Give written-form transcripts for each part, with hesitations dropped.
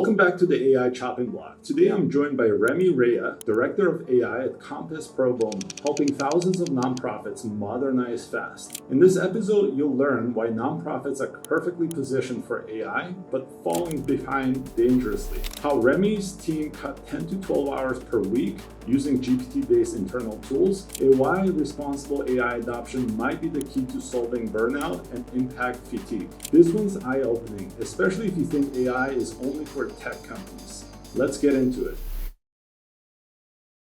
Welcome back to the AI Chopping Block. Today I'm joined by Remy Reya, Director of AI at Compass Pro Bono, helping thousands of nonprofits modernize fast. In this episode, you'll learn why nonprofits are perfectly positioned for AI, but falling behind dangerously. How Remy's team cut 10 to 12 hours per week using GPT-based internal tools, and why responsible AI adoption might be the key to solving burnout and impact fatigue. This one's eye-opening, especially if you think AI is only for tech companies. Let's get into it.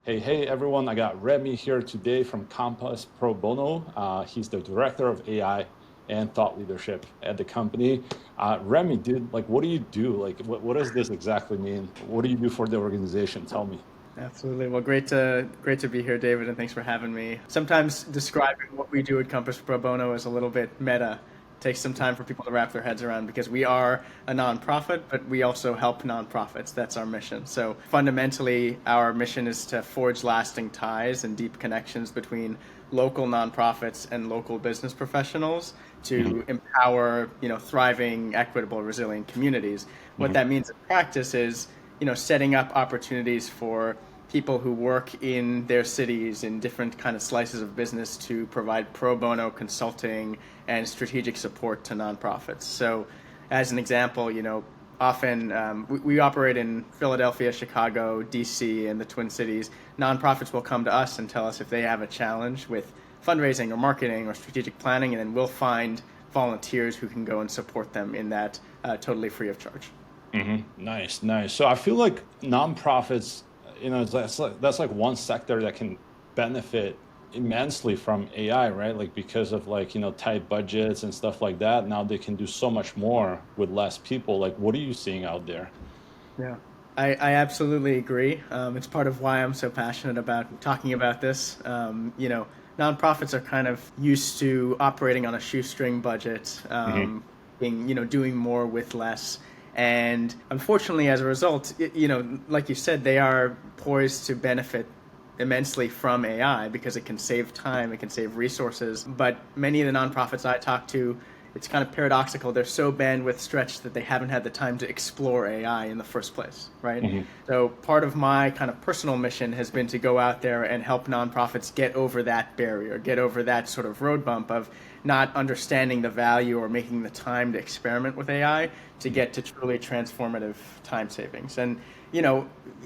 Hey everyone, I got Remy here today from Compass Pro Bono. He's the Director of AI and Thought Leadership at the company. Remy, dude, what do you do? What does this exactly mean? What do you do for the organization? Tell me. Absolutely. Well, great to be here, David, and thanks for having me. Sometimes describing what we do at Compass Pro Bono is a little bit meta. It takes some time for people to wrap their heads around because we are a nonprofit, but we also help nonprofits. That's our mission. So fundamentally, our mission is to forge lasting ties and deep connections between local nonprofits and local business professionals to empower, thriving, equitable, resilient communities. What that means in practice is, setting up opportunities for people who work in their cities in different kind of slices of business to provide pro bono consulting and strategic support to nonprofits. So as an example, often we operate in Philadelphia, Chicago, DC, and the Twin Cities. Nonprofits will come to us and tell us if they have a challenge with fundraising or marketing or strategic planning, and then we'll find volunteers who can go and support them in that totally free of charge. Nice. So I feel like nonprofits, that's like one sector that can benefit immensely from AI, right? Because of tight budgets and stuff like that. Now they can do so much more with less people. What are you seeing out there? Yeah, I absolutely agree. It's part of why I'm so passionate about talking about this. Nonprofits are kind of used to operating on a shoestring budget, doing more with less. And unfortunately, as a result, like you said, they are poised to benefit immensely from AI because it can save time, it can save resources. But many of the nonprofits I talk to, it's kind of paradoxical. They're so bandwidth stretched that they haven't had the time to explore AI in the first place, right? So part of my kind of personal mission has been to go out there and help nonprofits get over that barrier, get over that sort of road bump of not understanding the value or making the time to experiment with AI to get to truly transformative time savings. And,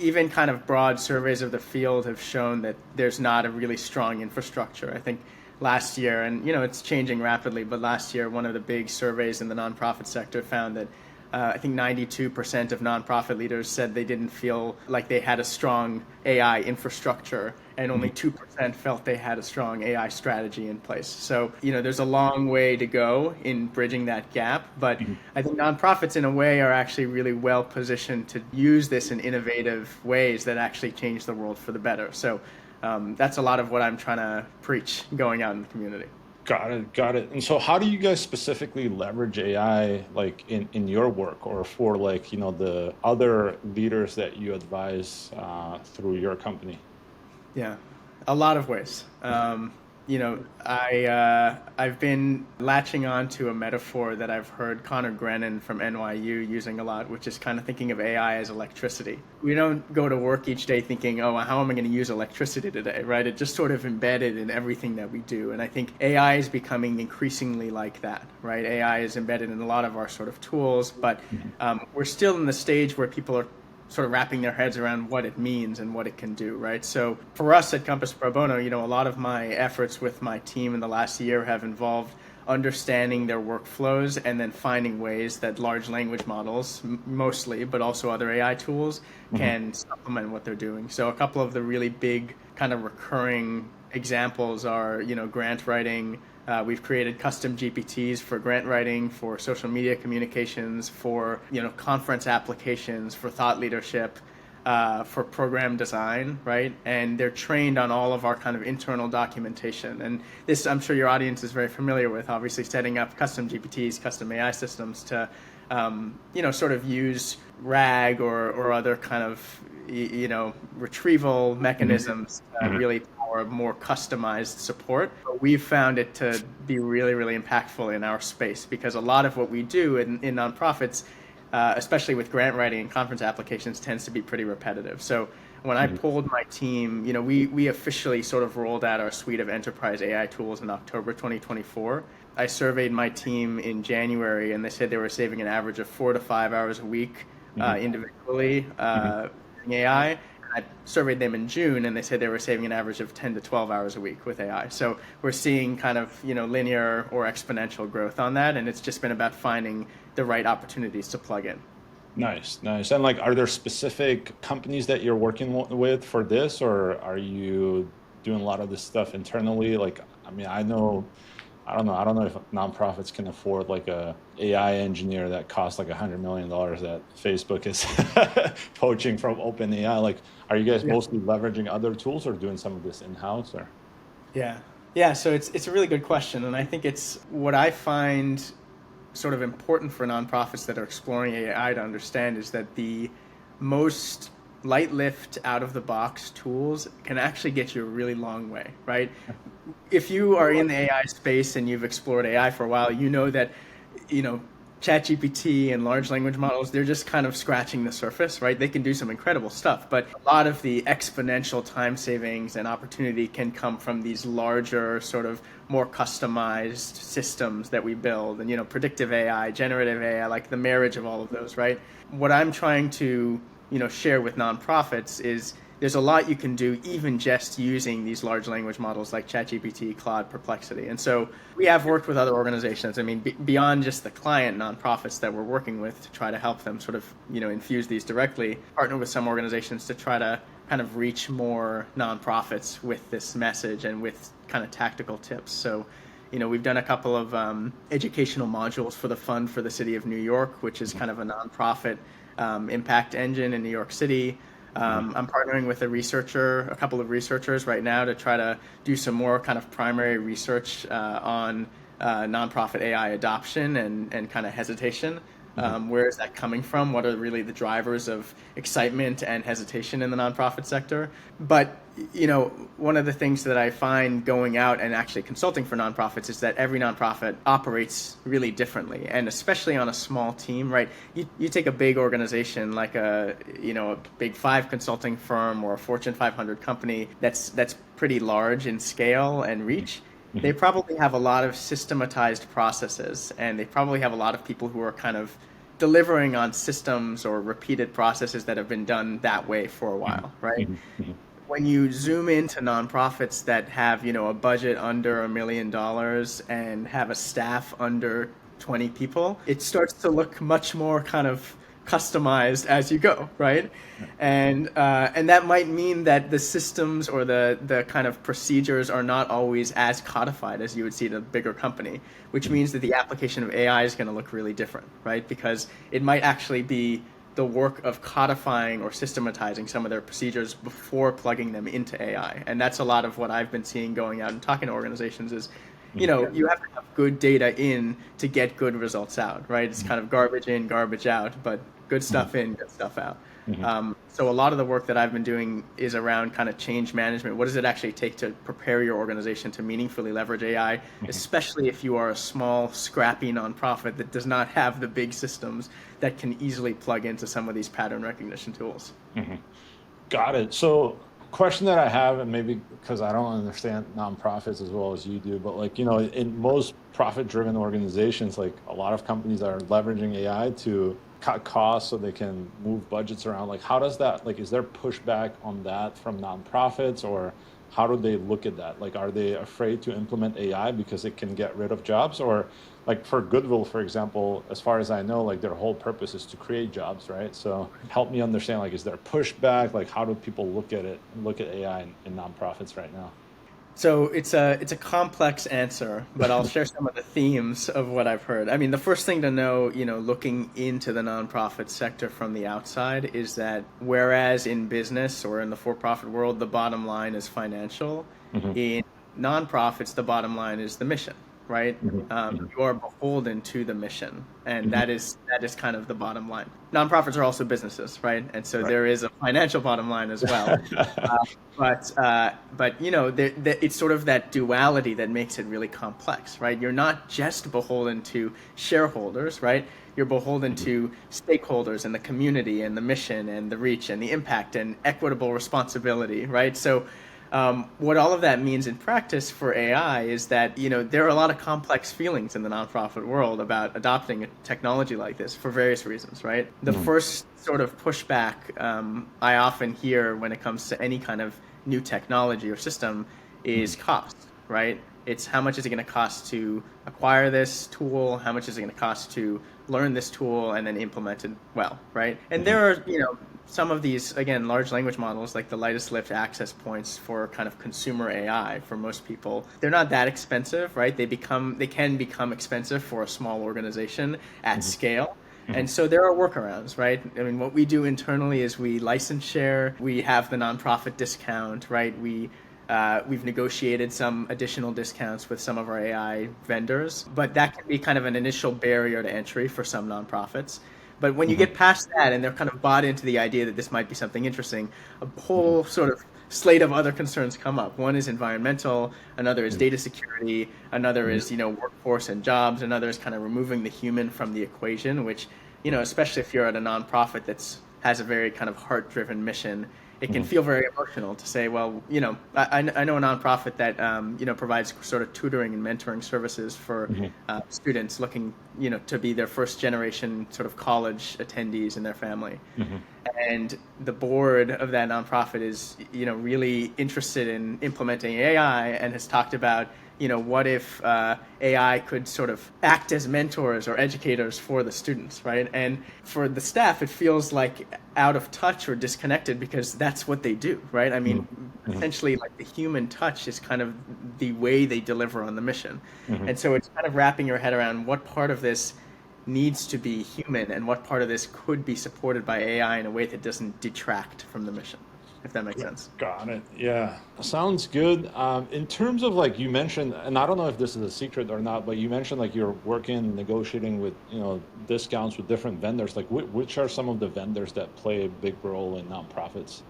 even kind of broad surveys of the field have shown that there's not a really strong infrastructure. I think last year, and it's changing rapidly, but last year one of the big surveys in the nonprofit sector found that I think 92% of nonprofit leaders said they didn't feel like they had a strong AI infrastructure, and only 2% felt they had a strong AI strategy in place. So, there's a long way to go in bridging that gap, but I think nonprofits in a way are actually really well positioned to use this in innovative ways that actually change the world for the better. So that's a lot of what I'm trying to preach going out in the community. Got it. And so how do you guys specifically leverage AI in your work or for the other leaders that you advise through your company? Yeah, a lot of ways. I've been latching on to a metaphor that I've heard Connor Grennan from NYU using a lot, which is kind of thinking of AI as electricity. We don't go to work each day thinking, oh, how am I going to use electricity today, right? It's just sort of embedded in everything that we do. And I think AI is becoming increasingly like that, right? AI is embedded in a lot of our sort of tools, but we're still in the stage where people are sort of wrapping their heads around what it means and what it can do, right? So for us at Compass Pro Bono, a lot of my efforts with my team in the last year have involved understanding their workflows and then finding ways that large language models, mostly, but also other AI tools, can supplement what they're doing. So a couple of the really big kind of recurring examples are, grant writing. We've created custom GPTs for grant writing, for social media communications, for conference applications, for thought leadership, for program design, right? And they're trained on all of our kind of internal documentation. And this, I'm sure your audience is very familiar with, obviously setting up custom GPTs, custom AI systems to, sort of use RAG or other kind of, retrieval mechanisms really power more customized support. But we've found it to be really, really impactful in our space because a lot of what we do in nonprofits especially with grant writing and conference applications, tends to be pretty repetitive. So when I polled my team, we officially sort of rolled out our suite of enterprise AI tools in October 2024. I surveyed my team in January, and they said they were saving an average of 4 to 5 hours a week individually using AI. I surveyed them in June, and they said they were saving an average of 10 to 12 hours a week with AI. So we're seeing kind of linear or exponential growth on that, and it's just been about finding the right opportunities to plug in. Nice. And like, are there specific companies that you're working with for this, or are you doing a lot of this stuff internally? Like, I mean, I don't know if nonprofits can afford like a AI engineer that costs like $100 million that Facebook is poaching from OpenAI. Like, are you guys mostly leveraging other tools or doing some of this in-house, or? Yeah. So it's a really good question, and I think it's what I find sort of important for nonprofits that are exploring AI to understand is that the most light lift out of the box tools can actually get you a really long way, right? If you are in the AI space and you've explored AI for a while, you know that, ChatGPT and large language models, they're just kind of scratching the surface, right? They can do some incredible stuff, but a lot of the exponential time savings and opportunity can come from these larger, sort of more customized systems that we build, and, predictive AI, generative AI, like the marriage of all of those, right? What I'm trying to, share with nonprofits is there's a lot you can do even just using these large language models like ChatGPT, Claude, Perplexity. And so we have worked with other organizations. I mean, beyond just the client nonprofits that we're working with to try to help them sort of, infuse these directly, partner with some organizations to try to kind of reach more nonprofits with this message and with kind of tactical tips. So, we've done a couple of educational modules for the Fund for the City of New York, which is kind of a nonprofit impact engine in New York City. I'm partnering with a couple of researchers right now to try to do some more kind of primary research on nonprofit AI adoption and kind of hesitation. Where is that coming from? What are really the drivers of excitement and hesitation in the nonprofit sector? But, one of the things that I find going out and actually consulting for nonprofits is that every nonprofit operates really differently, and especially on a small team, right? You take a big organization like a big 5 consulting firm or a Fortune 500 company that's pretty large in scale and reach. They probably have a lot of systematized processes, and they probably have a lot of people who are kind of delivering on systems or repeated processes that have been done that way for a while, right? When you zoom into nonprofits that have, a budget under $1 million and have a staff under 20 people, it starts to look much more kind of customized as you go, right? And that might mean that the systems or the kind of procedures are not always as codified as you would see at a bigger company, which means that the application of AI is going to look really different, right? Because it might actually be the work of codifying or systematizing some of their procedures before plugging them into AI. And that's a lot of what I've been seeing going out and talking to organizations is, you have to have good data in to get good results out, right? It's kind of garbage in, garbage out, but good stuff in, good stuff out. So a lot of the work that I've been doing is around kind of change management. What does it actually take to prepare your organization to meaningfully leverage AI, especially if you are a small, scrappy nonprofit that does not have the big systems that can easily plug into some of these pattern recognition tools? Got it. So question that I have, and maybe because I don't understand nonprofits as well as you do, but like, in most profit-driven organizations, like a lot of companies are leveraging AI to cut costs so they can move budgets around. Like, how does that, like, is there pushback on that from nonprofits, or how do they look at that? Like, are they afraid to implement AI because it can get rid of jobs? Or like for Goodwill, for example, as far as I know, like their whole purpose is to create jobs, right? So help me understand, like, is there pushback? Like, how do people look at AI in nonprofits right now? So it's a complex answer, but I'll share some of the themes of what I've heard. I mean, the first thing to know, looking into the nonprofit sector from the outside is that whereas in business or in the for-profit world, the bottom line is financial, in nonprofits, the bottom line is the mission, right? You are beholden to the mission, and that is kind of the bottom line. Nonprofits are also businesses, right? And so there is a financial bottom line as well. But it's sort of that duality that makes it really complex, right? You're not just beholden to shareholders, right? you're beholden to stakeholders and the community and the mission and the reach and the impact and equitable responsibility, right? So what all of that means in practice for AI is that, there are a lot of complex feelings in the nonprofit world about adopting a technology like this for various reasons, right? The first sort of pushback I often hear when it comes to any kind of new technology or system is cost, right? It's how much is it going to cost to acquire this tool? How much is it going to cost to learn this tool and then implement it well, right? And there are, some of these, again, large language models, like the lightest lift access points for kind of consumer AI for most people, they're not that expensive, right? They can become expensive for a small organization at scale. And so there are workarounds, right? I mean, what we do internally is we license share, we have the nonprofit discount, right? We've negotiated some additional discounts with some of our AI vendors, but that can be kind of an initial barrier to entry for some nonprofits. But when you get past that and they're kind of bought into the idea that this might be something interesting, a whole sort of slate of other concerns come up. One is environmental, another is data security, another is, workforce and jobs, another is kind of removing the human from the equation, which, especially if you're at a nonprofit that's has a very kind of heart-driven mission, it can feel very emotional to say, well, I know a nonprofit that, provides sort of tutoring and mentoring services for students looking, to be their first generation sort of college attendees in their family. And the board of that nonprofit is, really interested in implementing AI and has talked about, what if AI could sort of act as mentors or educators for the students, right? And for the staff, it feels like out of touch or disconnected because that's what they do, right? I mean, essentially, like the human touch is kind of the way they deliver on the mission. And so it's kind of wrapping your head around what part of this needs to be human and what part of this could be supported by AI in a way that doesn't detract from the mission, if that makes sense. Got it. Yeah. Sounds good. In terms of like you mentioned, and I don't know if this is a secret or not, but you mentioned like you're working, negotiating with, discounts with different vendors. Like which are some of the vendors that play a big role in nonprofits?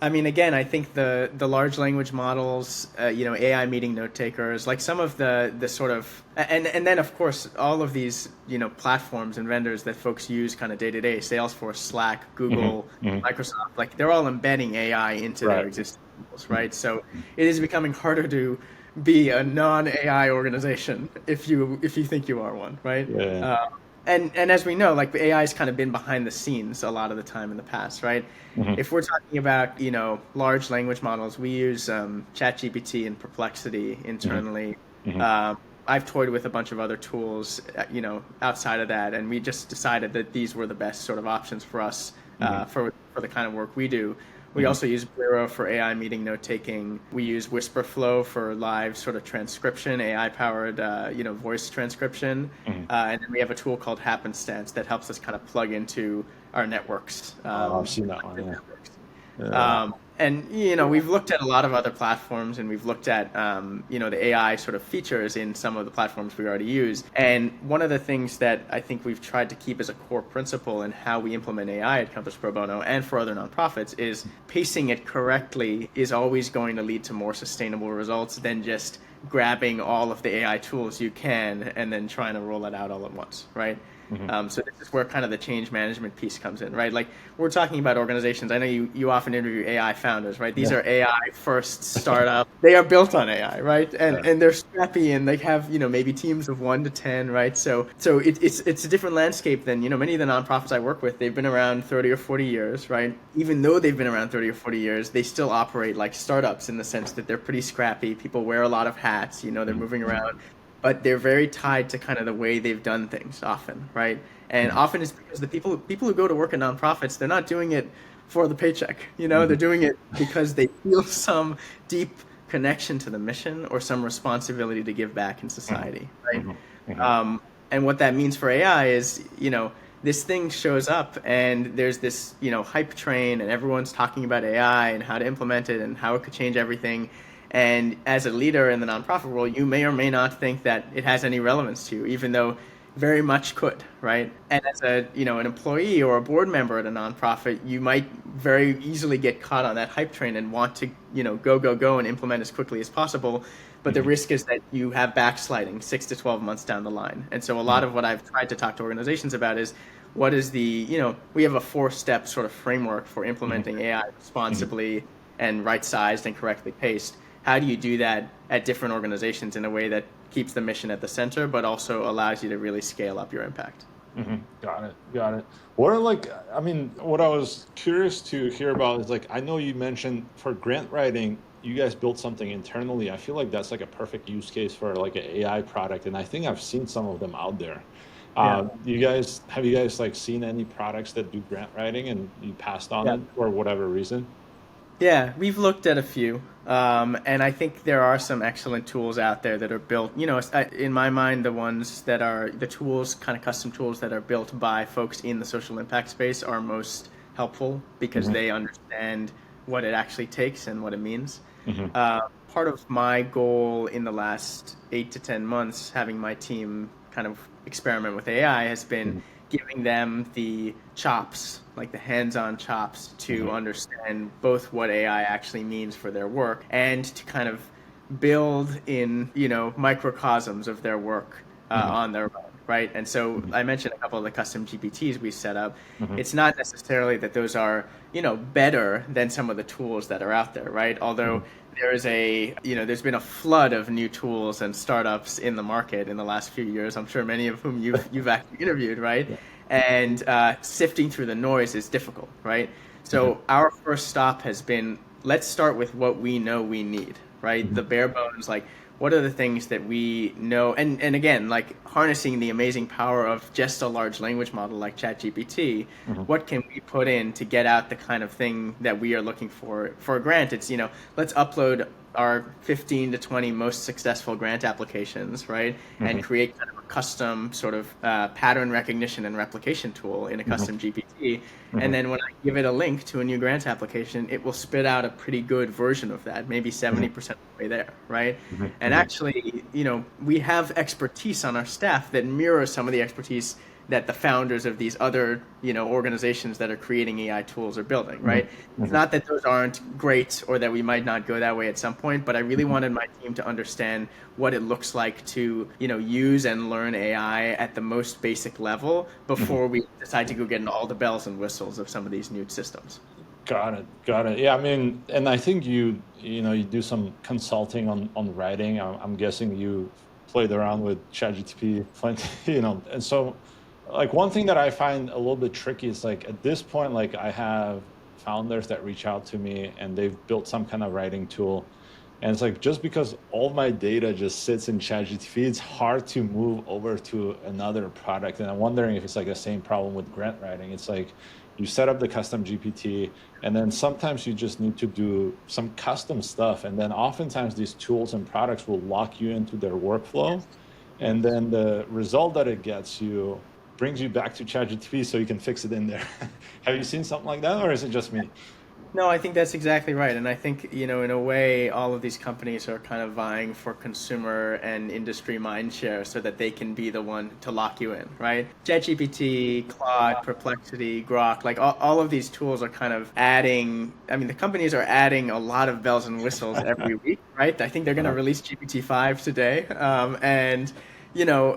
I mean, again, I think the large language models, AI meeting note takers, like some of the sort of, and then of course all of these, platforms and vendors that folks use kind of day to day, Salesforce, Slack, Google, Microsoft, like they're all embedding AI into their existing tools, right? So it is becoming harder to be a non-AI organization if you think you are one, right? Yeah. And as we know, like AI has kind of been behind the scenes a lot of the time in the past, right? If we're talking about, large language models, we use ChatGPT and Perplexity internally. I've toyed with a bunch of other tools, outside of that, and we just decided that these were the best sort of options for us for the kind of work we do. We also use Blero for AI meeting note taking. We use Whisperflow for live sort of transcription, AI powered, voice transcription. And then we have a tool called Happenstance that helps us kind of plug into our networks. I've seen that one. Yeah. And, we've looked at a lot of other platforms and we've looked at, the AI sort of features in some of the platforms we already use. And one of the things that I think we've tried to keep as a core principle in how we implement AI at Compass Pro Bono and for other nonprofits is pacing it correctly is always going to lead to more sustainable results than just grabbing all of the AI tools you can and then trying to roll it out all at once, right? So this is where kind of the change management piece comes in, right? Like we're talking about organizations. I know you often interview AI founders, right? These are AI first startup. They are built on AI, right? And they're scrappy and they have, maybe teams of 1 to 10, right? So it's a different landscape than, many of the nonprofits I work with. They've been around 30 or 40 years, right? Even though they've been around 30 or 40 years, they still operate like startups in the sense that they're pretty scrappy. People wear a lot of hats, they're moving around. But they're very tied to kind of the way they've done things often, right? And often it's because the people who go to work at nonprofits, they're not doing it for the paycheck, they're doing it because they feel some deep connection to the mission or some responsibility to give back in society, right? And what that means for AI is, this thing shows up and there's this, hype train and everyone's talking about AI and how to implement it and how it could change everything. And as a leader in the nonprofit world, you may or may not think that it has any relevance to you, even though, very much could, right? And as a, an employee or a board member at a nonprofit, you might very easily get caught on that hype train and want to, go and implement as quickly as possible. But the risk is that you have backsliding 6 to 12 months down the line. And so a lot of what I've tried to talk to organizations about is what is we have a 4-step sort of framework for implementing AI responsibly and right-sized and correctly paced. How do you do that at different organizations in a way that keeps the mission at the center, but also allows you to really scale up your impact? Got it. What I was curious to hear about is I know you mentioned for grant writing, you guys built something internally. I feel like that's a perfect use case for an AI product, and I think I've seen some of them out there. Have you guys seen any products that do grant writing and you passed on it for whatever reason? Yeah, we've looked at a few, and I think there are some excellent tools out there that are built, in my mind, the ones that are the tools, kind of custom tools that are built by folks in the social impact space are most helpful because they understand what it actually takes and what it means. Part of my goal in the last 8 to 10 months, having my team kind of experiment with AI, has been giving them the chops, like the hands-on chops, to understand both what AI actually means for their work and to kind of build in, microcosms of their work on their own, right? And so I mentioned a couple of the custom GPTs we set up. It's not necessarily that those are, better than some of the tools that are out there, right? Although there's there's been a flood of new tools and startups in the market in the last few years. I'm sure many of whom you've actually interviewed, right? And sifting through the noise is difficult, right? So our first stop has been, let's start with what we know we need, right? The bare bones, what are the things that we know? And again, harnessing the amazing power of just a large language model like ChatGPT, what can we put in to get out the kind of thing that we are looking for? For a grant, it's, let's upload our 15 to 20 most successful grant applications, right? And create kind of a custom sort of pattern recognition and replication tool in a custom GPT. And then when I give it a link to a new grant application, it will spit out a pretty good version of that, maybe 70% of the way there, right? And actually, we have expertise on our staff that mirrors some of the expertise that the founders of these other, organizations that are creating AI tools are building, right? It's not that those aren't great or that we might not go that way at some point, but I really wanted my team to understand what it looks like to, use and learn AI at the most basic level before we decide to go get into all the bells and whistles of some of these new systems. Got it. Yeah, and I think you do some consulting on writing. I'm guessing you played around with ChatGPT plenty, and so one thing that I find a little bit tricky is at this point, I have founders that reach out to me and they've built some kind of writing tool. And it's just because all my data just sits in ChatGPT, it's hard to move over to another product. And I'm wondering if it's the same problem with grant writing. It's you set up the custom GPT and then sometimes you just need to do some custom stuff. And then oftentimes these tools and products will lock you into their workflow. And then the result that it gets you brings you back to ChatGPT so you can fix it in there. Have you seen something like that, or is it just me? No, I think that's exactly right. And I think, in a way, all of these companies are kind of vying for consumer and industry mindshare so that they can be the one to lock you in, right? ChatGPT, Claude, Perplexity, Grok, all of these tools are kind of adding, the companies are adding a lot of bells and whistles every week, right? I think they're going to release GPT-5 today. And,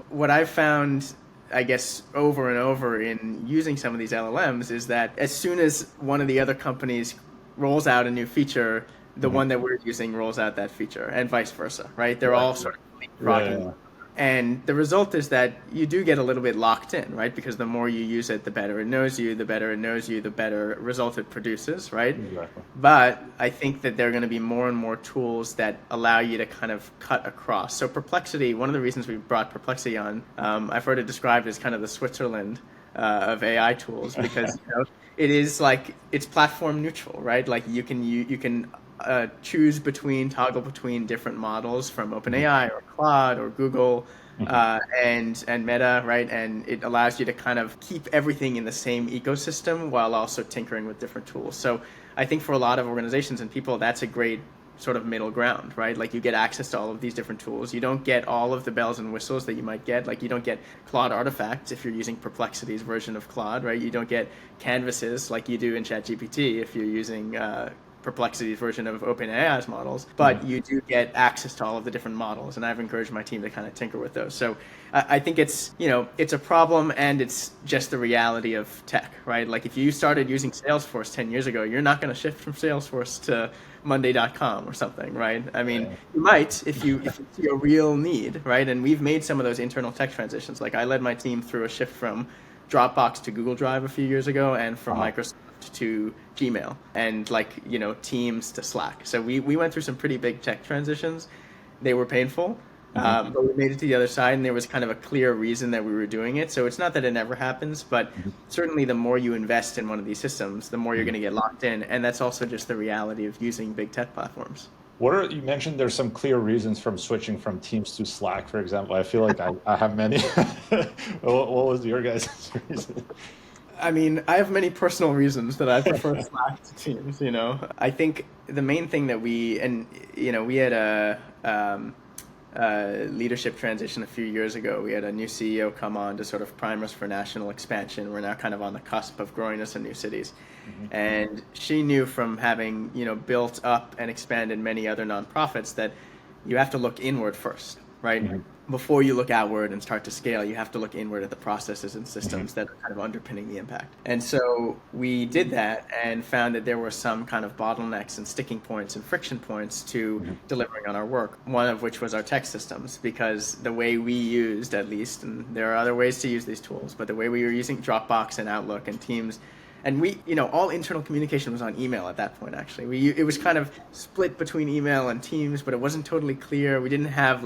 what I've found, I guess, over and over in using some of these LLMs is that as soon as one of the other companies rolls out a new feature, the one that we're using rolls out that feature and vice versa, right? They're all sort of leapfrogging. And the result is that you do get a little bit locked in, right? Because the more you use it, the better it knows you, the better it knows you, the better result it produces, right? Exactly. But I think that there are going to be more and more tools that allow you to kind of cut across. So Perplexity, one of the reasons we brought Perplexity on, I've heard it described as kind of the Switzerland of AI tools because it is it's platform neutral, right? You can choose toggle between different models from OpenAI or Claude or Google and Meta, right? And it allows you to kind of keep everything in the same ecosystem while also tinkering with different tools. So I think for a lot of organizations and people, that's a great sort of middle ground, right? Like you get access to all of these different tools. You don't get all of the bells and whistles that you might get. Like you don't get Claude artifacts if you're using Perplexity's version of Claude, right? You don't get canvases like you do in ChatGPT if you're using Perplexity's version of OpenAI's models, but you do get access to all of the different models, and I've encouraged my team to kind of tinker with those. So I think it's, it's a problem, and it's just the reality of tech, right? Like if you started using Salesforce 10 years ago, you're not going to shift from Salesforce to Monday.com or something, right? I mean, you might if you see a real need, right? And we've made some of those internal tech transitions. Like I led my team through a shift from Dropbox to Google Drive a few years ago, and from Microsoft to Gmail, and Teams to Slack. So we went through some pretty big tech transitions. They were painful, but we made it to the other side, and there was kind of a clear reason that we were doing it. So it's not that it never happens, but certainly the more you invest in one of these systems, the more you're going to get locked in. And that's also just the reality of using big tech platforms. You mentioned there's some clear reasons from switching from Teams to Slack, for example. I feel like I have many. What was your guys' reason? I mean, I have many personal reasons that I prefer Slack to Teams, I think the main thing that we had a leadership transition a few years ago. We had a new CEO come on to sort of prime us for national expansion. We're now kind of on the cusp of growing us in new cities. And she knew from having, built up and expanded many other nonprofits that you have to look inward first, right? Before you look outward and start to scale, you have to look inward at the processes and systems that are kind of underpinning the impact. And so we did that and found that there were some kind of bottlenecks and sticking points and friction points to delivering on our work, one of which was our tech systems, because the way we used, at least, and there are other ways to use these tools, but the way we were using Dropbox and Outlook and Teams, and we, all internal communication was on email at that point, actually. It was kind of split between email and Teams, but it wasn't totally clear. We didn't have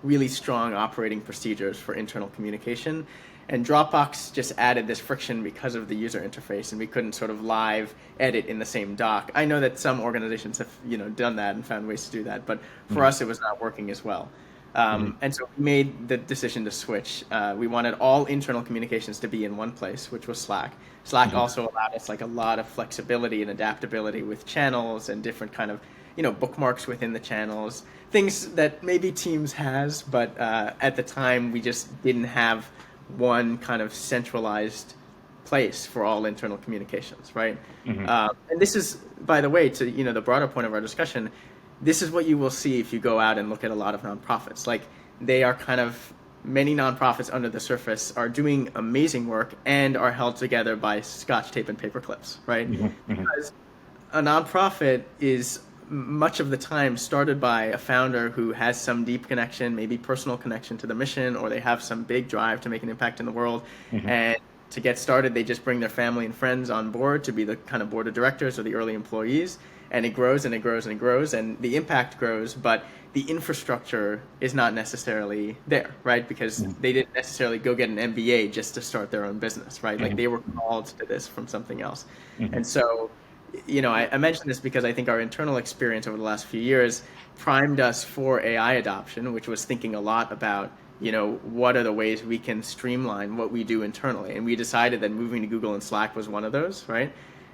really strong operating procedures for internal communication. And Dropbox just added this friction because of the user interface, and we couldn't sort of live edit in the same doc. I know that some organizations have, done that and found ways to do that, but for us, it was not working as well. And so we made the decision to switch. We wanted all internal communications to be in one place, which was Slack. Slack also allowed us a lot of flexibility and adaptability with channels and different kind of, bookmarks within the channels, things that maybe Teams has, but at the time we just didn't have one kind of centralized place for all internal communications, right? And this is, by the way, to the broader point of our discussion, this is what you will see if you go out and look at a lot of nonprofits. They are kind of, many nonprofits under the surface are doing amazing work and are held together by scotch tape and paper clips, right? Because a nonprofit is much of the time started by a founder who has some deep connection, maybe personal connection to the mission, or they have some big drive to make an impact in the world. And to get started, they just bring their family and friends on board to be the kind of board of directors or the early employees. And it grows and it grows and it grows, and the impact grows, but the infrastructure is not necessarily there, right? Because they didn't necessarily go get an MBA just to start their own business, right? They were called to this from something else. And so, I mentioned this because I think our internal experience over the last few years primed us for AI adoption, which was thinking a lot about, what are the ways we can streamline what we do internally. And we decided that moving to Google and Slack was one of those, right?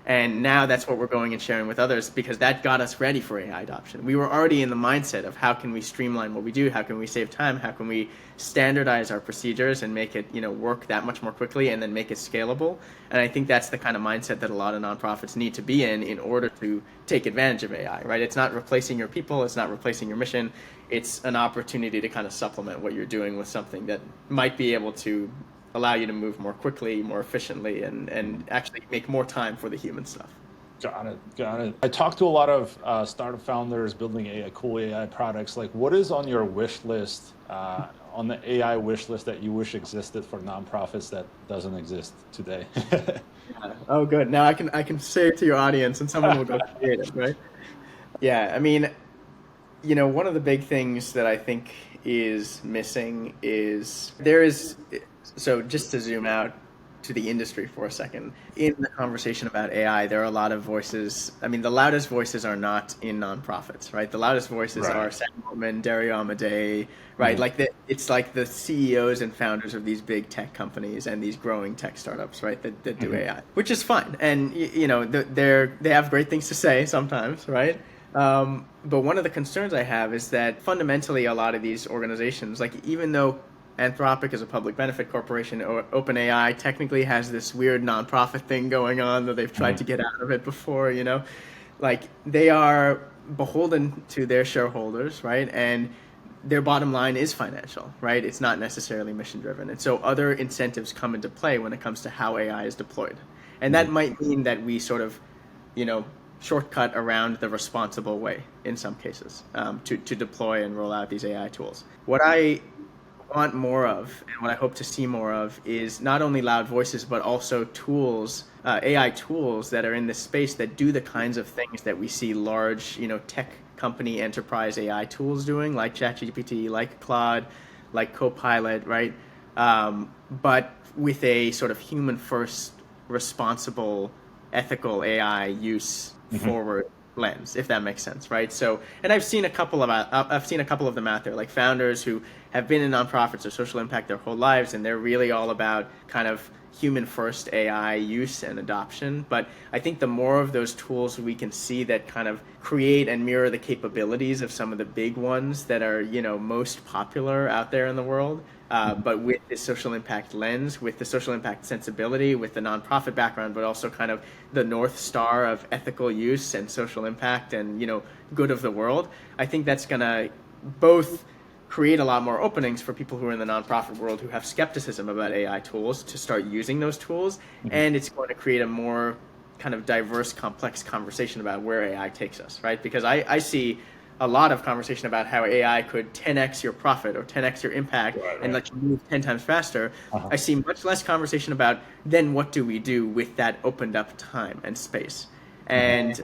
And now that's what we're going and sharing with others, because that got us ready for AI adoption. We were already in the mindset of how can we streamline what we do, how can we save time, how can we standardize our procedures and make it work that much more quickly and then make it scalable. And I think that's the kind of mindset that a lot of nonprofits need to be in order to take advantage of AI, right? It's not replacing your people, it's not replacing your mission. It's an opportunity to kind of supplement what you're doing with something that might be able to allow you to move more quickly, more efficiently, and actually make more time for the human stuff. Got it. I talked to a lot of startup founders building cool AI products. What is on your wish list, on the AI wish list that you wish existed for nonprofits that doesn't exist today? Oh, good. Now I can say it to your audience and someone will go create it, right? Yeah, I mean, one of the big things that I think is missing is so just to zoom out to the industry for a second, in the conversation about AI, there are a lot of voices. I mean, the loudest voices are not in nonprofits, right? The loudest voices are Sam Altman, Dario Amodei, right? It's like the CEOs and founders of these big tech companies and these growing tech startups, right? That do AI, which is fine. And, they have great things to say sometimes, right? But one of the concerns I have is that fundamentally a lot of these organizations, like even though Anthropic is a public benefit corporation, or OpenAI technically has this weird nonprofit thing going on that they've tried to get out of it before, like they are beholden to their shareholders, right? And their bottom line is financial, right? It's not necessarily mission driven. And so other incentives come into play when it comes to how AI is deployed. And that might mean that we sort of, shortcut around the responsible way in some cases to deploy and roll out these AI tools. What I want more of and what I hope to see more of is not only loud voices, but also tools, AI tools that are in this space that do the kinds of things that we see large, tech company enterprise AI tools doing, like ChatGPT, like Claude, like Copilot, right? But with a sort of human first, responsible, ethical AI use forward lens, if that makes sense, right? So, and I've seen a couple of them out there, like founders who have been in nonprofits or social impact their whole lives, and they're really all about kind of human first AI use and adoption. But I think the more of those tools we can see that kind of create and mirror the capabilities of some of the big ones that are, most popular out there in the world, but with this social impact lens, with the social impact sensibility, with the nonprofit background, but also kind of the North Star of ethical use and social impact and, good of the world. I think that's going to both create a lot more openings for people who are in the nonprofit world who have skepticism about AI tools to start using those tools. And it's going to create a more kind of diverse, complex conversation about where AI takes us, right? Because I see a lot of conversation about how AI could 10x your profit or 10x your impact and let you move 10 times faster. I see much less conversation about then what do we do with that opened up time and space. And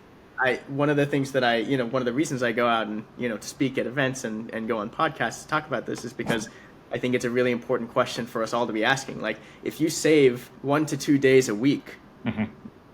one of the things that one of the reasons I go out and, to speak at events and go on podcasts to talk about this is because I think it's a really important question for us all to be asking. Like, if you save 1 to 2 days a week,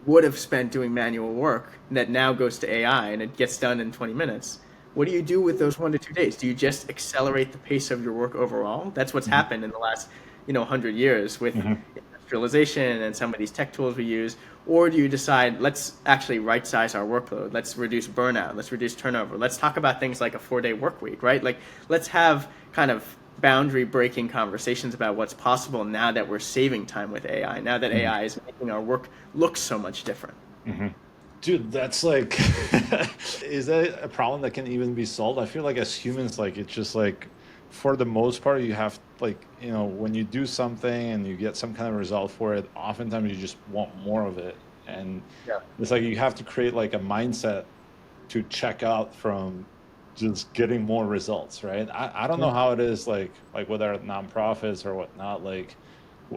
would have spent doing manual work that now goes to AI and it gets done in 20 minutes, what do you do with those 1 to 2 days? Do you just accelerate the pace of your work overall? That's what's happened in the last, 100 years with industrialization and some of these tech tools we use. Or do you decide, let's actually right-size our workload. Let's reduce burnout. Let's reduce turnover. Let's talk about things like a 4-day work week, right? Like, let's have kind of boundary-breaking conversations about what's possible now that we're saving time with AI, now that AI is making our work look so much different. Dude, that's like, is that a problem that can even be solved? I feel like as humans, like, it's just like, for the most part, you have, like, when you do something and you get some kind of result for it, oftentimes you just want more of it. And it's like you have to create like a mindset to check out from just getting more results, right? I don't know how it is, like whether nonprofits or whatnot, like,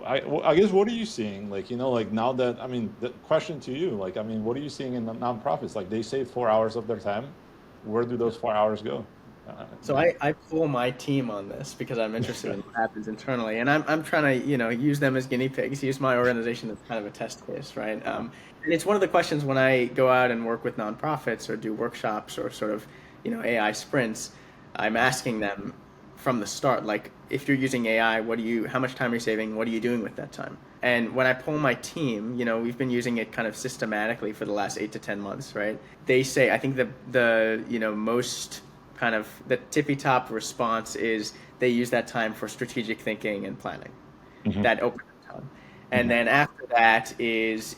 I guess, what are you seeing? Like, like now that, I mean, the question to you, like, I mean, what are you seeing in the nonprofits? Like, they save 4 hours of their time. Where do those 4 hours go? So I pull my team on this because I'm interested in what happens internally, and I'm trying to use them as guinea pigs, use my organization as kind of a test case, right? And it's one of the questions when I go out and work with nonprofits or do workshops or sort of AI sprints. I'm asking them from the start, like, if you're using AI, how much time are you saving? What are you doing with that time? And when I poll my team, we've been using it kind of systematically for the last 8 to 10 months, right? They say, I think the most kind of the tippy top response is they use that time for strategic thinking and planning, that open time. And then after that is,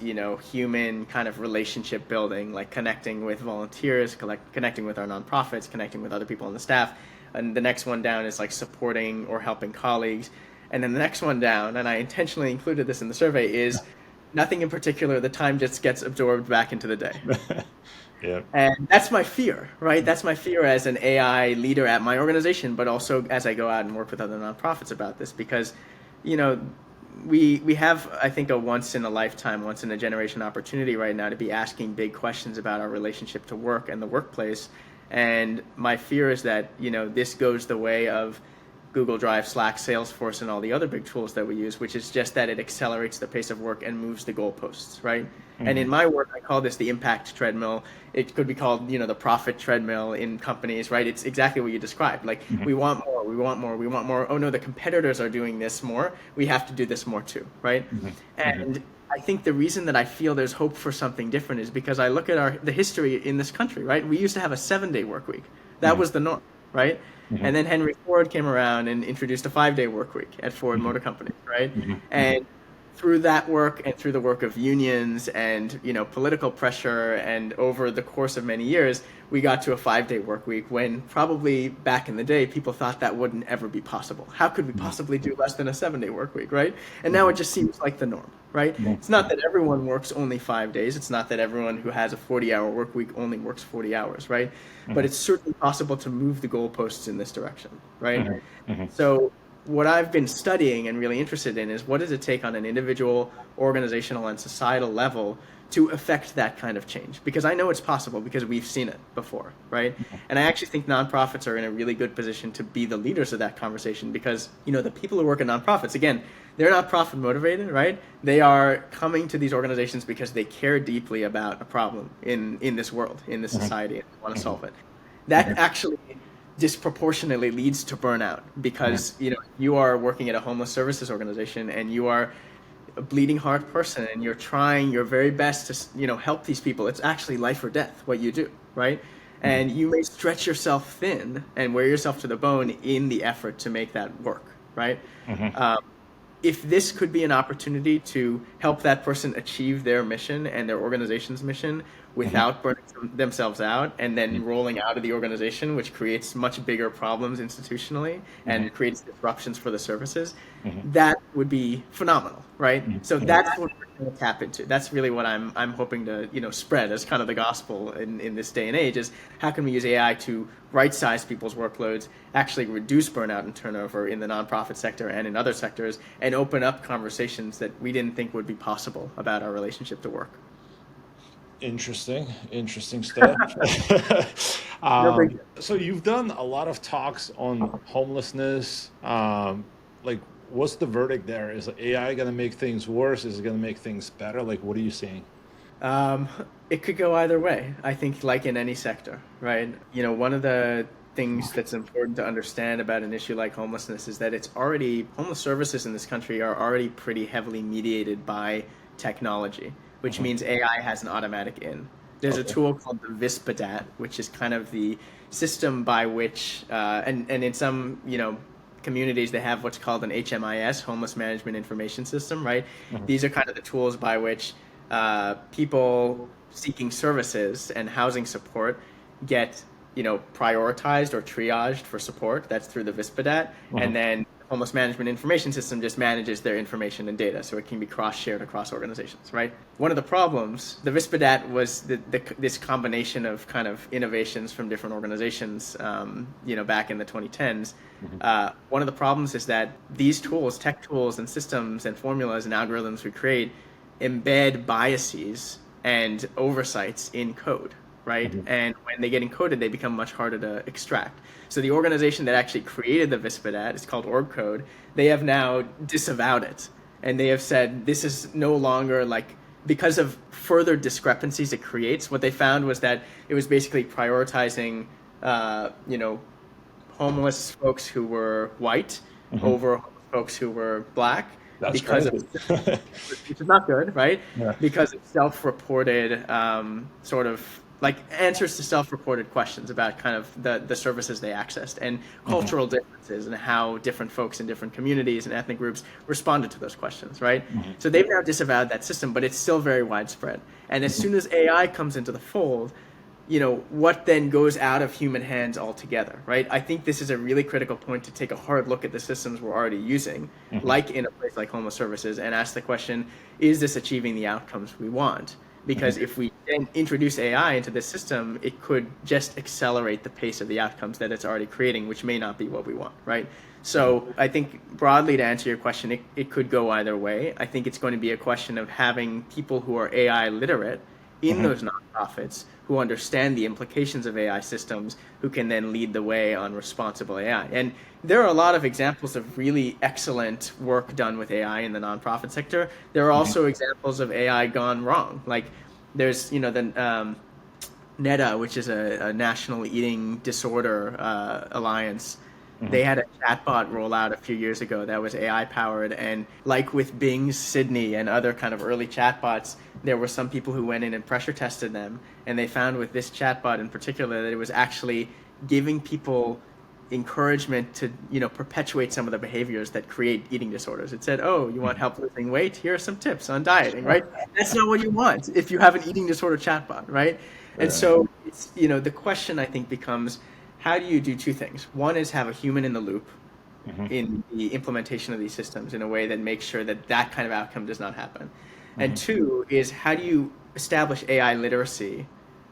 human kind of relationship building, like connecting with volunteers, connecting with our nonprofits, connecting with other people on the staff. And the next one down is like supporting or helping colleagues. And then the next one down, and I intentionally included this in the survey, is nothing in particular. The time just gets absorbed back into the day. And that's my fear, right? That's my fear as an AI leader at my organization, but also as I go out and work with other nonprofits about this, because, we have, I think, a once in a lifetime, once in a generation opportunity right now to be asking big questions about our relationship to work and the workplace. And my fear is that, this goes the way of Google Drive, Slack, Salesforce, and all the other big tools that we use, which is just that it accelerates the pace of work and moves the goalposts, right? And in my work, I call this the impact treadmill. It could be called, the profit treadmill in companies, right? It's exactly what you described. Like, we want more, we want more, we want more. Oh no, the competitors are doing this more. We have to do this more too, right? And I think the reason that I feel there's hope for something different is because I look at the history in this country, right? We used to have a 7-day work week. That was the norm, right? And then Henry Ford came around and introduced a 5-day work week at Ford Motor Company, right? And through that work and through the work of unions and, political pressure, and over the course of many years, we got to a 5-day work week when probably back in the day, people thought that wouldn't ever be possible. How could we possibly do less than a 7-day work week, right? And now it just seems like the norm, right? It's not that everyone works only 5 days. It's not that everyone who has a 40-hour work week only works 40 hours, right? But it's certainly possible to move the goalposts in this direction, right? So what I've been studying and really interested in is what does it take on an individual, organizational, and societal level to affect that kind of change? Because I know it's possible because we've seen it before, right? And I actually think nonprofits are in a really good position to be the leaders of that conversation because, the people who work in nonprofits, again, they're not profit motivated, right? They are coming to these organizations because they care deeply about a problem in this world, in this society, and want to solve it. That actually disproportionately leads to burnout because you are working at a homeless services organization and you are a bleeding heart person and you're trying your very best to help these people. It's actually life or death what you do, right? And you may stretch yourself thin and wear yourself to the bone in the effort to make that work, right? If this could be an opportunity to help that person achieve their mission and their organization's mission without burning themselves out and then rolling out of the organization, which creates much bigger problems institutionally and creates disruptions for the services, that would be phenomenal, right? So that's what we're going to tap into. That's really what I'm hoping to spread as kind of the gospel in this day and age is how can we use AI to right-size people's workloads, actually reduce burnout and turnover in the nonprofit sector and in other sectors, and open up conversations that we didn't think would be possible about our relationship to work. Interesting stuff. So you've done a lot of talks on homelessness. What's the verdict there? Is AI going to make things worse? Is it going to make things better? What are you seeing? It could go either way. I think like in any sector, right? One of the things that's important to understand about an issue like homelessness is that homeless services in this country are already pretty heavily mediated by technology, which means AI has an automatic in. There's a tool called the 𝐬𝐵𝐷𝐷𝐷, which is kind of the system by which, and in some, communities, they have what's called an HMIS, Homeless Management Information System, right? These are kind of the tools by which people seeking services and housing support get, prioritized or triaged for support. That's through the 𝐬𝐵𝐷𝐷𝐷. And then Homeless Management Information System just manages their information and data, so it can be cross-shared across organizations, right? One of the problems, the 𝐬𝐵𝐷𝐷𝐷 was this combination of kind of innovations from different organizations, back in the 2010s. One of the problems is that these tools, tech tools and systems and formulas and algorithms we create embed biases and oversights in code, right? And when they get encoded, they become much harder to extract. So the organization that actually created the 𝐬𝐵𝐷𝐷𝐷, it's called 𝐸RCode, they have now disavowed it. And they have said this is no longer because of further discrepancies it creates, what they found was that it was basically prioritizing, homeless folks who were white over folks who were black. That's because which is not good, right? Yeah. Because it's self-reported sort of answers to self-reported questions about kind of the services they accessed and cultural differences and how different folks in different communities and ethnic groups responded to those questions, right? So they've now disavowed that system, but it's still very widespread. And as soon as AI comes into the fold, what then goes out of human hands altogether, right? I think this is a really critical point to take a hard look at the systems we're already using, like in a place like homeless services, and ask the question, is this achieving the outcomes we want? Because if we then introduce AI into this system, it could just accelerate the pace of the outcomes that it's already creating, which may not be what we want, right? So I think broadly to answer your question, it could go either way. I think it's going to be a question of having people who are AI literate in those nonprofits who understand the implications of AI systems, who can then lead the way on responsible AI. And there are a lot of examples of really excellent work done with AI in the nonprofit sector. There are also examples of AI gone wrong. There's, the NEDA, which is a National Eating Disorder Alliance, They had a chatbot roll out a few years ago that was AI powered. And like with Bing's Sydney and other kind of early chatbots, there were some people who went in and pressure tested them. And they found with this chatbot in particular that it was actually giving people encouragement to, perpetuate some of the behaviors that create eating disorders. It said, oh, you want help losing weight? Here are some tips on dieting, right? That's not what you want if you have an eating disorder chatbot, right? And so it's, the question I think becomes, how do you do two things? One is have a human in the loop in the implementation of these systems in a way that makes sure that that kind of outcome does not happen. And two is how do you establish AI literacy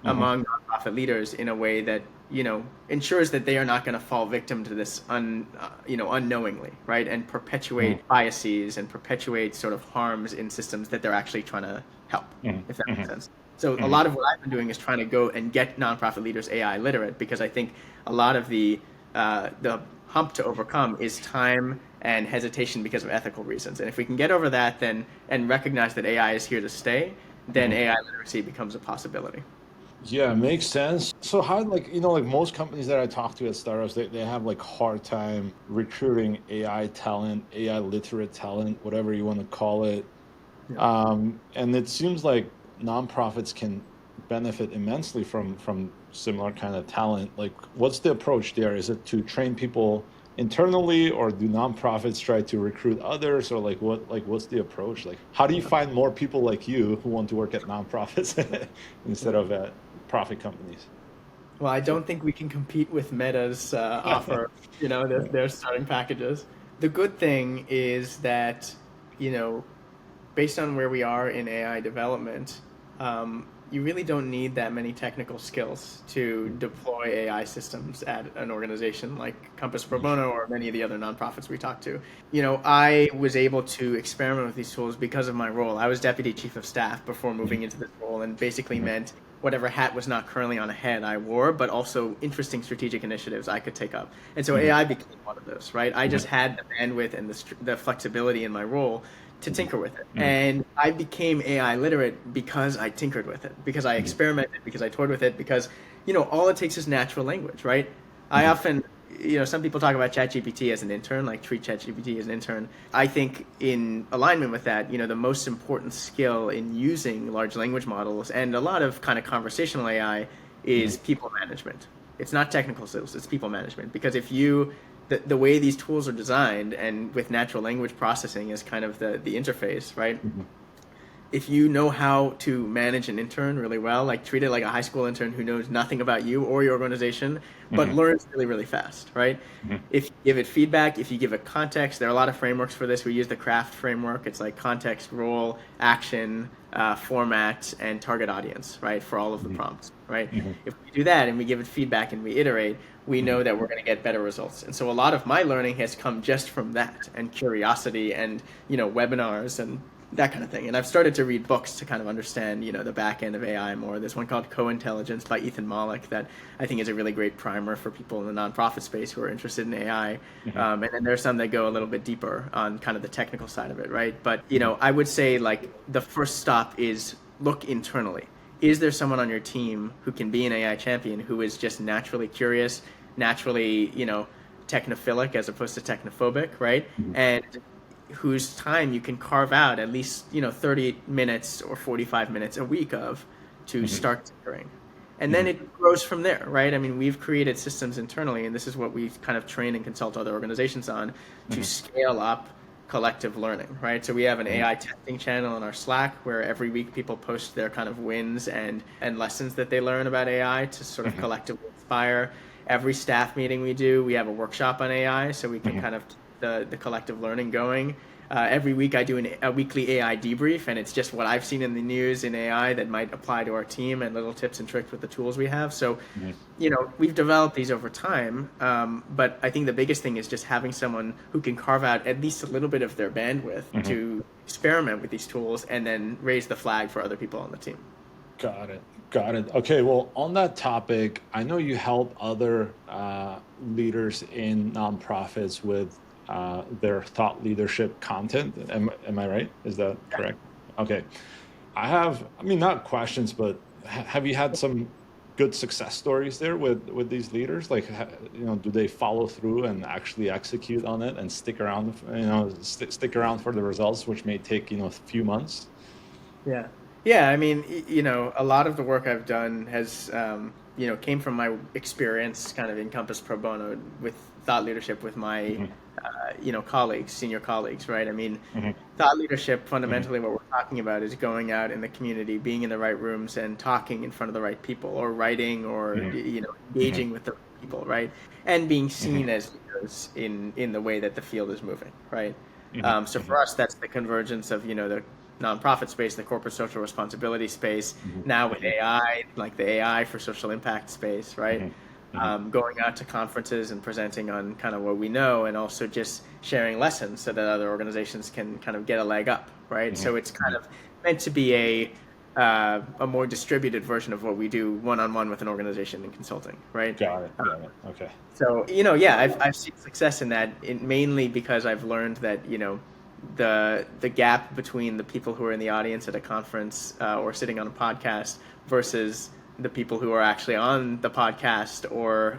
among nonprofit leaders in a way that, ensures that they are not going to fall victim to this unknowingly, right? And perpetuate biases and perpetuate sort of harms in systems that they're actually trying to help, if that makes sense. So a lot of what I've been doing is trying to go and get nonprofit leaders AI literate, because I think a lot of the hump to overcome is time and hesitation because of ethical reasons. And if we can get over that, then and recognize that AI is here to stay, then AI literacy becomes a possibility. Yeah, makes sense. So how, like most companies that I talk to at startups, they have like hard time recruiting AI talent, AI literate talent, whatever you want to call it. And it seems like nonprofits can benefit immensely from similar kind of talent. Like, what's the approach there? Is it to train people internally, or do nonprofits try to recruit others, or what's the approach? Like, how do you find more people like you who want to work at nonprofits instead of at profit companies? Well, I don't think we can compete with Meta's offer, their starting packages. The good thing is that, based on where we are in AI development, you really don't need that many technical skills to deploy AI systems at an organization like Compass Pro Bono or many of the other nonprofits we talk to. I was able to experiment with these tools because of my role. I was deputy chief of staff before moving into this role, and basically meant whatever hat was not currently on a head I wore, but also interesting strategic initiatives I could take up. And so AI became one of those, right? I just had the bandwidth and the flexibility in my role to tinker with it. And I became AI literate because I tinkered with it, because I experimented, because I toyed with it, because, all it takes is natural language, right? I often, some people talk about ChatGPT as an intern, like treat ChatGPT as an intern. I think in alignment with that, the most important skill in using large language models and a lot of kind of conversational AI is people management. It's not technical skills, it's people management. Because if the way these tools are designed, and with natural language processing as kind of the interface, right? If you know how to manage an intern really well, like treat it like a high school intern who knows nothing about you or your organization, but learns really, really fast, right? If you give it feedback, if you give it context, there are a lot of frameworks for this. We use the CRAFT framework. It's like context, role, action, format, and target audience, right? For all of the prompts, right? If we do that and we give it feedback and we iterate, we know that we're going to get better results. And so a lot of my learning has come just from that, and curiosity, and, webinars and that kind of thing. And I've started to read books to kind of understand, the back end of AI more. There's one called Co-Intelligence by Ethan Mollick that I think is a really great primer for people in the nonprofit space who are interested in AI. And then there's some that go a little bit deeper on kind of the technical side of it, right? But, I would say like the first stop is look internally. Is there someone on your team who can be an AI champion, who is just naturally curious, naturally, technophilic as opposed to technophobic, right? And whose time you can carve out at least 30 minutes or 45 minutes a week to start tinkering. And then it grows from there, right? I mean, we've created systems internally, and this is what we kind of train and consult other organizations on, to scale up collective learning, right? So we have an AI testing channel in our Slack where every week people post their kind of wins and lessons that they learn about AI to sort of collectively inspire. Every staff meeting we do, we have a workshop on AI, so we can kind of keep the collective learning going. Every week I do a weekly AI debrief, and it's just what I've seen in the news in AI that might apply to our team, and little tips and tricks with the tools we have. So, we've developed these over time, but I think the biggest thing is just having someone who can carve out at least a little bit of their bandwidth to experiment with these tools and then raise the flag for other people on the team. Got it. Okay, well, on that topic, I know you help other leaders in nonprofits with their thought leadership content. Am I right? Is that correct? Okay. Not questions, but have you had some good success stories there with these leaders? Like, do they follow through and actually execute on it and stick around, stick around for the results, which may take, a few months? Yeah. Yeah. I mean, a lot of the work I've done has, came from my experience kind of in Compass Pro Bono with thought leadership with my, colleagues, senior colleagues, right? I mean, thought leadership, fundamentally what we're talking about is going out in the community, being in the right rooms and talking in front of the right people, or writing, or, engaging with the people, right? And being seen as leaders in the way that the field is moving, right? So for us, that's the convergence of, the nonprofit space, the corporate social responsibility space, now with AI, like the AI for social impact space, right? Going out to conferences and presenting on kind of what we know, and also just sharing lessons so that other organizations can kind of get a leg up, right? So it's kind of meant to be a more distributed version of what we do one-on-one with an organization in consulting, right? Got it. Okay. So, I've seen success in that, mainly because I've learned that, the gap between the people who are in the audience at a conference or sitting on a podcast versus the people who are actually on the podcast or,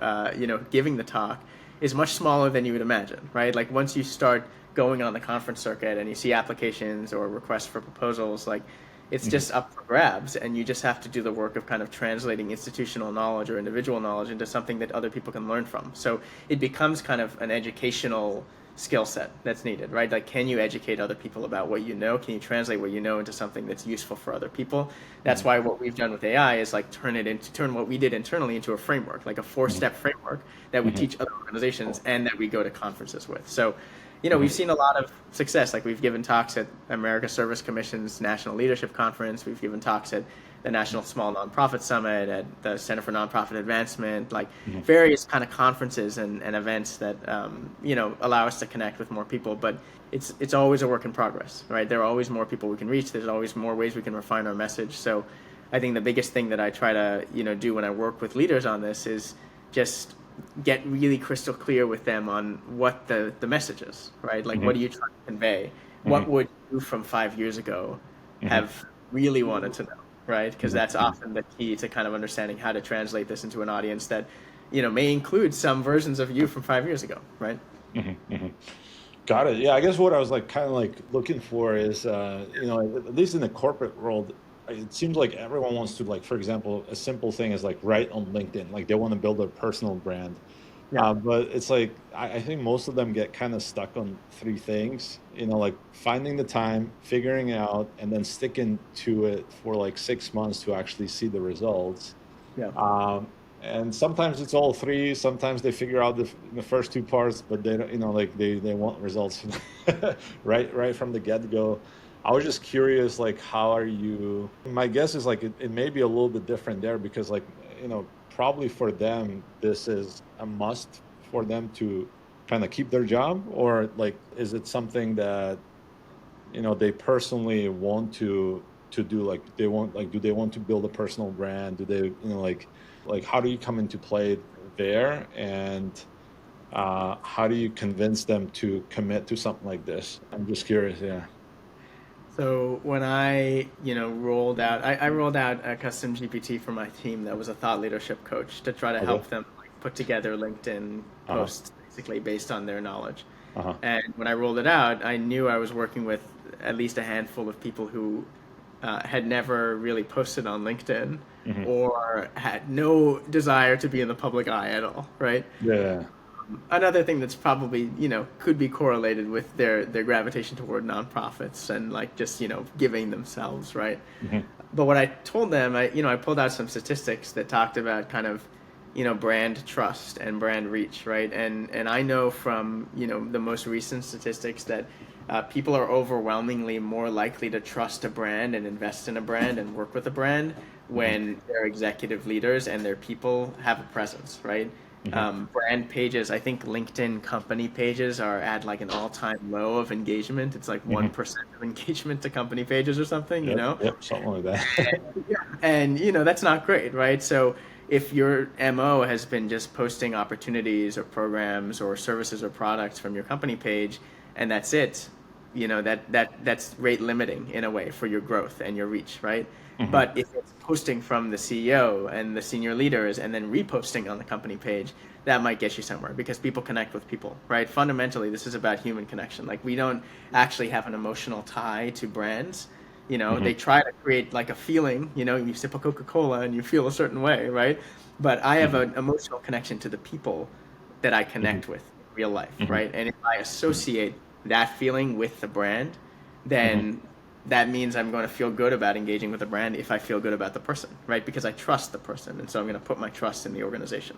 giving the talk is much smaller than you would imagine, right? Like once you start going on the conference circuit and you see applications or requests for proposals, like it's just up for grabs, and you just have to do the work of kind of translating institutional knowledge or individual knowledge into something that other people can learn from. So it becomes kind of an educational skill set that's needed, right? Like, can you educate other people about what you know? Can you translate what you know into something that's useful for other people? That's why what we've done with AI is like turn what we did internally into a framework, like a 4-step framework that we teach other organizations and that we go to conferences with. So, we've seen a lot of success. Like we've given talks at America Service Commission's National Leadership Conference. We've given talks at the National Small Nonprofit Summit, at the Center for Nonprofit Advancement, like various kind of conferences and events that, allow us to connect with more people. But it's always a work in progress, right? There are always more people we can reach. There's always more ways we can refine our message. So I think the biggest thing that I try to, do when I work with leaders on this is just get really crystal clear with them on what the message is, right? Like, what are you trying to convey? What would you from 5 years ago have really wanted to know, right? Because that's often the key to kind of understanding how to translate this into an audience that, may include some versions of you from 5 years ago, right? Got it. Yeah, I guess what I was looking for is, at least in the corporate world, it seems like everyone wants to, like, for example, a simple thing is like write on LinkedIn, like they want to build a personal brand. But it's like, I think most of them get kind of stuck on 3 things, like finding the time, figuring out, and then sticking to it for like 6 months to actually see the results. And sometimes it's all 3. Sometimes they figure out the first 2 parts, but they don't, they want results right from the get-go. I was just curious, like, how are you? My guess is like it may be a little bit different there because, like, probably for them this is a must for them to kind of keep their job, or like, is it something that they personally want to do? Like, they want, like, do they want to build a personal brand? Do they like how do you come into play there, and how do you convince them to commit to something like this? I'm just curious. Yeah. So when I, rolled out, I rolled out a custom GPT for my team that was a thought leadership coach to try to help them put together LinkedIn posts basically based on their knowledge. And when I rolled it out, I knew I was working with at least a handful of people who had never really posted on LinkedIn or had no desire to be in the public eye at all, right? Yeah. Another thing that's probably, could be correlated with their gravitation toward nonprofits and like just, giving themselves, right? But what I told them, I pulled out some statistics that talked about kind of, brand trust and brand reach, right? And I know from, the most recent statistics that people are overwhelmingly more likely to trust a brand and invest in a brand and work with a brand when their executive leaders and their people have a presence, right? Brand pages, I think LinkedIn company pages are at like an all-time low of engagement. It's like 1% of engagement to company pages or something, Yep, something like that. And that's not great, right? So if your MO has been just posting opportunities or programs or services or products from your company page, and that's it, that's rate limiting in a way for your growth and your reach, right? But if it's posting from the CEO and the senior leaders and then reposting on the company page, that might get you somewhere because people connect with people, right? Fundamentally, this is about human connection. Like, we don't actually have an emotional tie to brands. You know, they try to create like a feeling, you know, you sip a Coca-Cola and you feel a certain way, right? But I have an emotional connection to the people that I connect with in real life, right? And if I associate that feeling with the brand, then that means I'm going to feel good about engaging with the brand if I feel good about the person, right? Because I trust the person. And so I'm going to put my trust in the organization.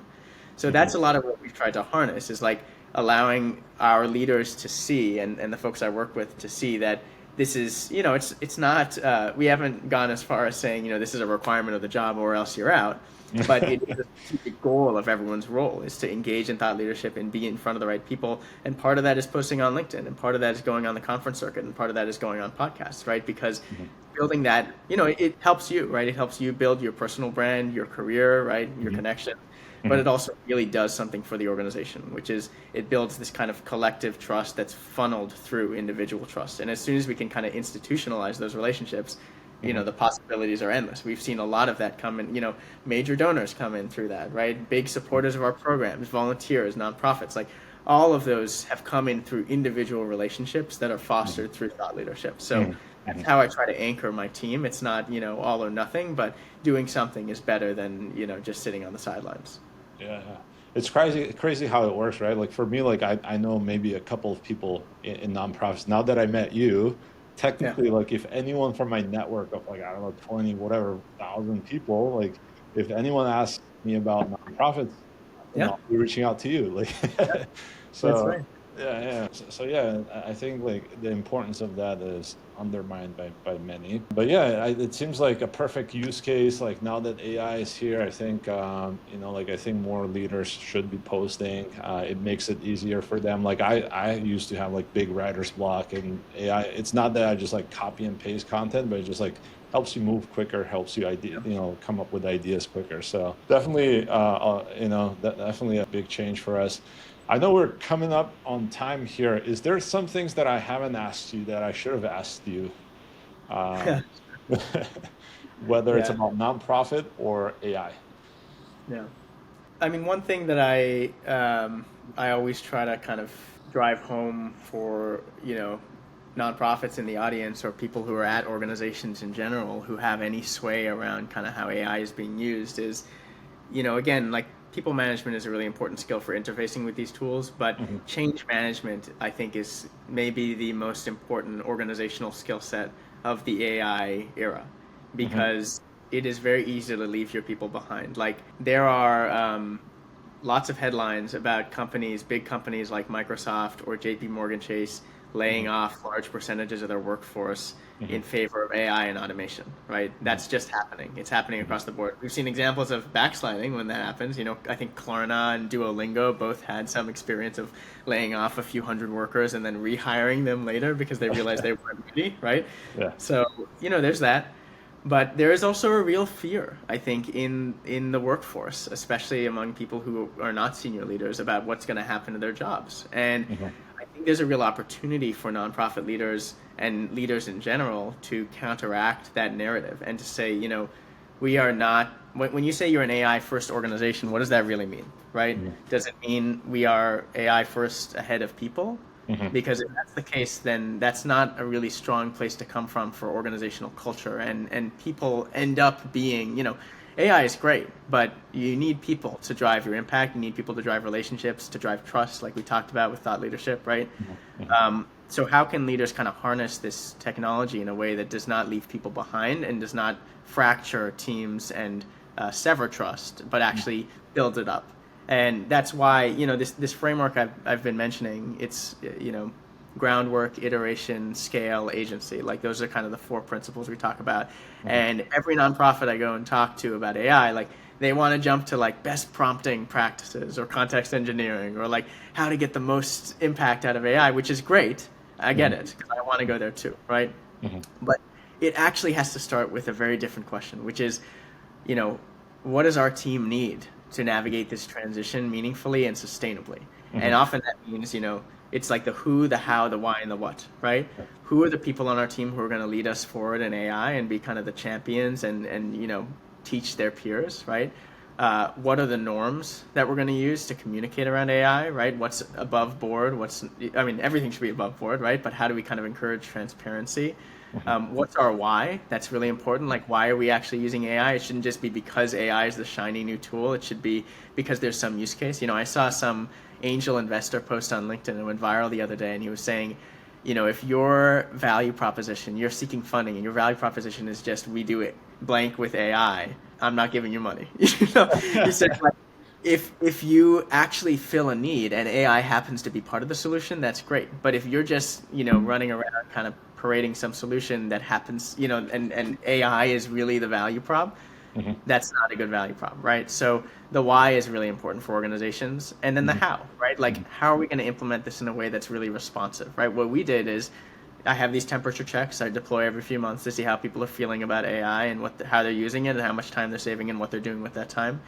So that's a lot of what we've tried to harness, is like allowing our leaders to see, and the folks I work with to see that this is, you know, it's not, we haven't gone as far as saying, you know, this is a requirement of the job or else you're out. But it is a strategic goal of everyone's role, is to engage in thought leadership and be in front of the right people. And part of that is posting on LinkedIn, and part of that is going on the conference circuit, and part of that is going on podcasts, right? Because building that, you know, it helps you, right? It helps you build your personal brand, your career, right? Your connection. But it also really does something for the organization, which is it builds this kind of collective trust that's funneled through individual trust. And as soon as we can kind of institutionalize those relationships, you know, the possibilities are endless. We've seen a lot of that come in, you know, major donors come in through that, right? Big supporters of our programs, volunteers, nonprofits, like all of those have come in through individual relationships that are fostered through thought leadership. So that's how I try to anchor my team. It's not, you know, all or nothing, but doing something is better than, you know, just sitting on the sidelines. Yeah, it's crazy how it works, right? Like for me, like I know maybe a couple of people in nonprofits. Now that I met you, technically, like if anyone from my network of like, I don't know, 20 whatever thousand people, like if anyone asks me about nonprofits, I'll be reaching out to you. Like, so That's right. So yeah, I think like the importance of that is undermined by many. But yeah, it seems like a perfect use case. Like now that AI is here, I think you know, like I think more leaders should be posting. It makes it easier for them. Like I used to have like big writer's block, and AI. It's not that I just like copy and paste content, but it just like helps you move quicker, helps you come up with ideas quicker. So definitely, you know, definitely a big change for us. I know we're coming up on time here. Is there some things that I haven't asked you that I should have asked you? Whether it's about nonprofit or AI. Yeah. I mean, one thing that I always try to kind of drive home for, you know, nonprofits in the audience or people who are at organizations in general who have any sway around kind of how AI is being used is, you know, again, like people management is a really important skill for interfacing with these tools, but change management, I think, is maybe the most important organizational skill set of the AI era, because it is very easy to leave your people behind. Like there are lots of headlines about companies, big companies like Microsoft or JP Morgan Chase, laying off large percentages of their workforce in favor of AI and automation, right? That's just happening. It's happening across the board. We've seen examples of backsliding when that happens. You know, I think Klarna and Duolingo both had some experience of laying off a few hundred workers and then rehiring them later because they realized they weren't ready, right? So, you know, there's that. But there is also a real fear, I think, in the workforce, especially among people who are not senior leaders, about what's going to happen to their jobs. And I think there's a real opportunity for nonprofit leaders and leaders in general to counteract that narrative and to say, you know, we are not, when you say you're an AI first organization, what does that really mean, right? Does it mean we are AI first ahead of people? Because if that's the case, then that's not a really strong place to come from for organizational culture. And people end up being, you know, AI is great, but you need people to drive your impact. You need people to drive relationships, to drive trust, like we talked about with thought leadership, right? So how can leaders kind of harness this technology in a way that does not leave people behind and does not fracture teams and sever trust, but actually build it up? And that's why, you know, this framework I've been mentioning, it's, you know, groundwork, iteration, scale, agency. Like those are kind of the four principles we talk about. And every nonprofit I go and talk to about AI, like they want to jump to like best prompting practices or context engineering or like how to get the most impact out of AI, which is great. I get it, because I want to go there too, right? But it actually has to start with a very different question, which is, you know, what does our team need to navigate this transition meaningfully and sustainably? And often that means, you know, It's like the who, the how, the why, and the what, right? Who are the people on our team who are going to lead us forward in AI and be kind of the champions and teach their peers, right? What are the norms that we're going to use to communicate around AI, right? What's above board? Everything should be above board, right? But how do we kind of encourage transparency? What's our why? That's really important. Like, why are we actually using AI? It shouldn't just be because AI is the shiny new tool. It should be because there's some use case. I saw some angel investor post on LinkedIn and went viral the other day, and he was saying, if your value proposition, you're seeking funding, and your value proposition is just we do it blank with AI, I'm not giving you money. He said, like, if you actually fill a need and AI happens to be part of the solution, that's great. But if you're just running around kind of parading some solution that happens, and AI is really the value prop, that's not a good value prop, right? So the why is really important for organizations, and then the how, right? Like, how are we going to implement this in a way that's really responsive, right? What we did is I have these temperature checks I deploy every few months to see how people are feeling about AI and how they're using it and how much time they're saving and what they're doing with that time.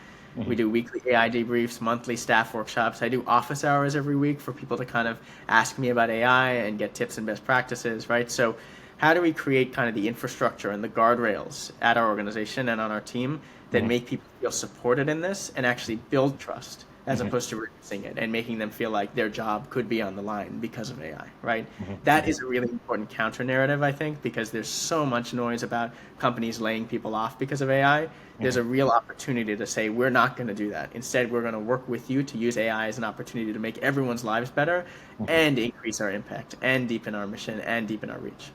We do weekly AI debriefs, monthly staff workshops. I do office hours every week for people to kind of ask me about AI and get tips and best practices, right? So how do we create kind of the infrastructure and the guardrails at our organization and on our team that make people feel supported in this and actually build trust as opposed to reducing it and making them feel like their job could be on the line because of AI, right? That is a really important counter narrative, I think, because there's so much noise about companies laying people off because of AI. There's a real opportunity to say, we're not going to do that. Instead, we're going to work with you to use AI as an opportunity to make everyone's lives better and increase our impact and deepen our mission and deepen our reach.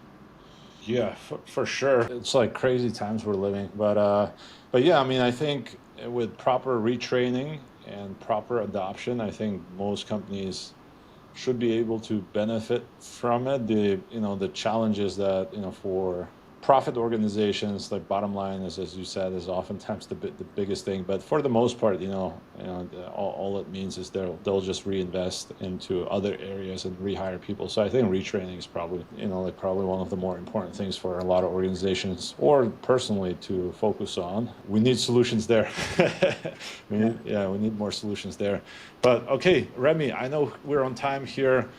Yeah, for sure. It's like crazy times we're living, but yeah, I mean, I think with proper retraining and proper adoption, I think most companies should be able to benefit from it. The challenges that, for profit organizations, like bottom line is, as you said, is oftentimes the biggest thing. But for the most part, all it means is they'll just reinvest into other areas and rehire people. So I think retraining is probably, probably one of the more important things for a lot of organizations or personally to focus on. We need solutions there. we need more solutions there. But okay, Remy, I know we're on time here.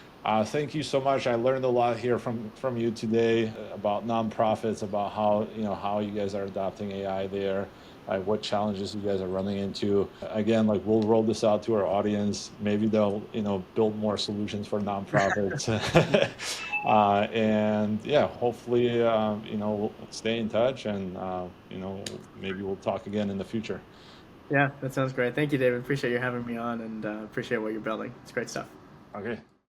Thank you so much. I learned a lot here from you today about nonprofits, about how you guys are adopting AI there, what challenges you guys are running into. Again, like, we'll roll this out to our audience. Maybe they'll build more solutions for nonprofits. And yeah, hopefully we'll stay in touch, and maybe we'll talk again in the future. Yeah, that sounds great. Thank you, David. Appreciate you having me on, and appreciate what you're building. It's great stuff. Okay.